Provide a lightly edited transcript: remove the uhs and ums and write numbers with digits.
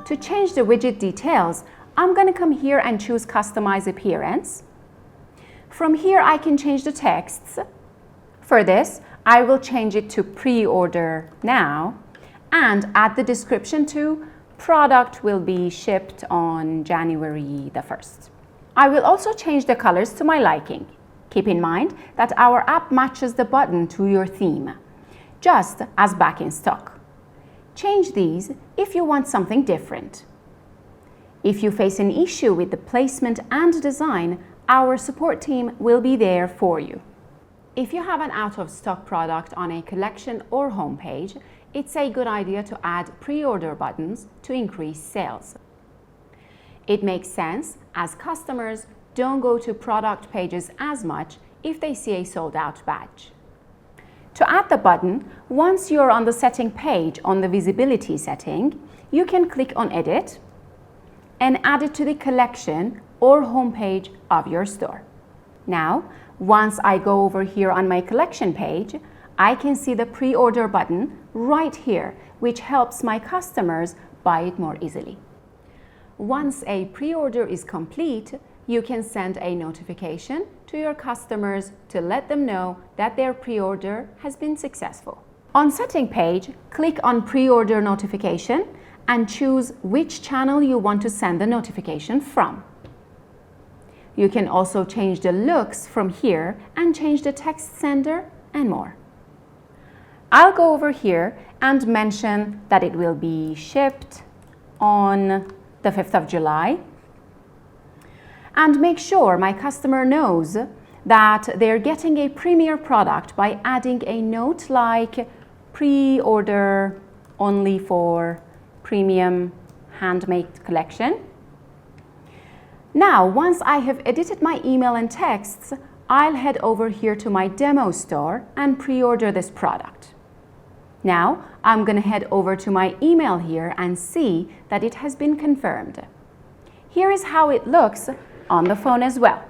To change the widget details, I'm going to come here and choose Customize Appearance. From here, I can change the texts. For this, I will change it to Pre-order now and add the description to Product will be shipped on January the 1st. I will also change the colors to my liking. Keep in mind that our app matches the button to your theme, just as back in stock. Change these if you want something different. If you face an issue with the placement and design, our support team will be there for you. If you have an out-of-stock product on a collection or homepage, it's a good idea to add pre-order buttons to increase sales. It makes sense as customers don't go to product pages as much if they see a sold-out badge. To add the button, once you're on the setting page on the visibility setting, you can click on Edit and add it to the collection or homepage of your store. Now, once I go over here on my collection page, I can see the pre-order button right here, which helps my customers buy it more easily. Once a pre-order is complete, you can send a notification to your customers to let them know that their pre-order has been successful. On setting page, click on pre-order notification and choose which channel you want to send the notification from. You can also change the looks from here and change the text sender and more. I'll go over here and mention that it will be shipped on the 5th of July. And make sure my customer knows that they're getting a premier product by adding a note like pre-order only for premium handmade collection. Now, once I have edited my email and texts, I'll head over here to my demo store and pre-order this product. Now, I'm going to head over to my email here and see that it has been confirmed. Here is how it looks on the phone as well.